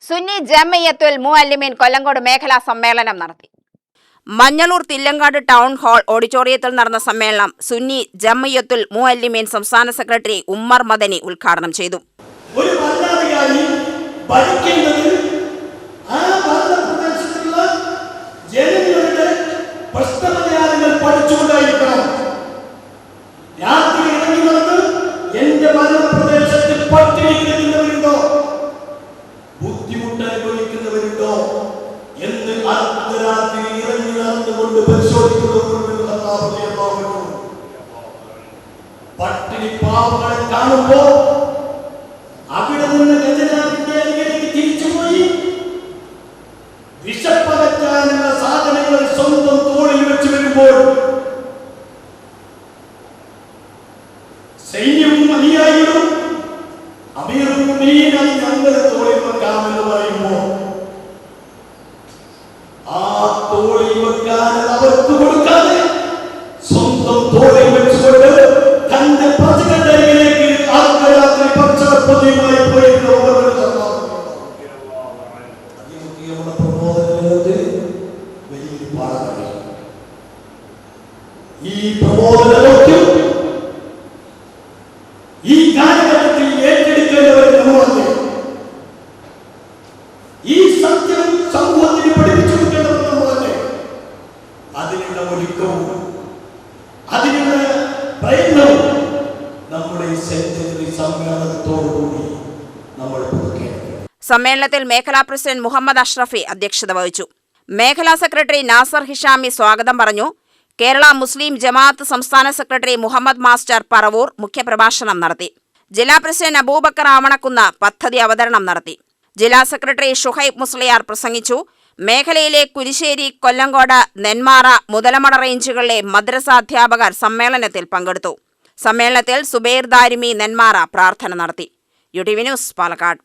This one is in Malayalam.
സുന്നി ജംഇയ്യത്തുൽ മുഅല്ലിമീൻ കൊല്ലങ്കോട് മേഖലാ സമ്മേളനം നടത്തി. മഞ്ഞളൂർ തില്ലങ്കാട് ടൗൺ ഹാൾ ഓഡിറ്റോറിയത്തിൽ നടന്ന സമ്മേളനം സുന്നി ജംഇയ്യത്തുൽ മുഅല്ലിമീൻ സംസ്ഥാന സെക്രട്ടറി ഉമ്മർ മദനി ഉദ്ഘാടനം ചെയ്തു. ഒരു ഭരണാധികാരി ഭരിക്കുന്നത് ആ ഭരണപ്രദേശത്തുള്ള ജനങ്ങളുടെ പ്രശ്നപരിഹാരങ്ങൾ പഠിച്ചുകൊണ്ടായിരിക്കണം. രാത്രി ഇറങ്ങി നടന്ന് എന്റെ ഭരണപ്രദേശത്തിൽ പട്ടിണി കിടക്കുന്നവരുണ്ടോ, ബുദ്ധിമുട്ട് അനുഭവിക്കുന്നവരുണ്ടോ എന്ന് അർദ്ധരാത്രി ഇറങ്ങി നടന്നുകൊണ്ട് പരിശോധിക്കുന്നവരുണ്ട്. പട്ടിണി പാവങ്ങളെ കാണുമ്പോ അവിടെ നിന്ന് ഖജനാവിന്റെ അരികിലേക്ക് തിരിച്ചുപോയി വിശപ്പകറ്റാനുള്ള സാധനങ്ങൾ സ്വന്തം തോളിൽ വെച്ച് വരുമ്പോൾ സൈന്യവും അനുയായികളും അമീറും മുഅ്മിനീനും ഞങ്ങളുടെ തോളിൽ വെക്കാമെന്ന് പറയുമ്പോ ആ തോളിൽ വെക്കാൻ അവർക്ക് കൊടുക്കാതെ സ്വന്തം തോളിൽ വെച്ചുകൊണ്ട് തന്റെ പ്രജകളുടെ അരികിലേക്ക് അർദ്ധരാത്രി ഭക്ഷണപ്പൊതിയുമായി പോയിരുന്ന വലിയൊരു പാഠമാണ്. ഈ പ്രബോധനത്തിൽ ഈ കാലഘട്ടത്തിൽ ഏറ്റെടുക്കേണ്ടവർ നമ്മളല്ലേ. ഈ സത്യം സമൂഹത്തിന് പഠിപ്പിച്ചു കൊടുക്കേണ്ടവർ നമ്മളല്ലേ. അതിനുള്ള ഒരുക്കവും അതിനുള്ള പ്രയത്നവും നമ്മുടെ സെഞ്ചുറി സമ്മേളനത്തോടുകൂടി നമ്മൾ പുതുക്കേണ്ടത്. സമ്മേളനത്തിൽ മേഖലാ പ്രസിഡന്റ് മുഹമ്മദ് അഷ്റഫി അധ്യക്ഷത വഹിച്ചു. മേഖലാ സെക്രട്ടറി നാസർ ഹിഷാമി സ്വാഗതം പറഞ്ഞു. കേരള മുസ്ലിം ജമാഅത്ത് സംസ്ഥാന സെക്രട്ടറി മുഹമ്മദ് മാസ്റ്റർ പറവൂർ മുഖ്യപ്രഭാഷണം നടത്തി. ജില്ലാ പ്രസിഡന്റ് അബൂബക്കർ ആവണക്കുന്ന പദ്ധതി അവതരണം നടത്തി. ജില്ലാ സെക്രട്ടറി ഷുഹൈബ് മുസ്ലിയാർ പ്രസംഗിച്ചു. മേഖലയിലെ കുരിശ്ശേരി, കൊല്ലങ്കോട്, നെന്മാറ, മുതലമട റേഞ്ചുകളിലെ മദ്രസ അധ്യാപകർ സമ്മേളനത്തിൽ പങ്കെടുത്തു. സമ്മേളനത്തിൽ സുബൈർ ദാരിമി നെന്മാറ പ്രാർത്ഥന നടത്തി. UTV news, Palakkad.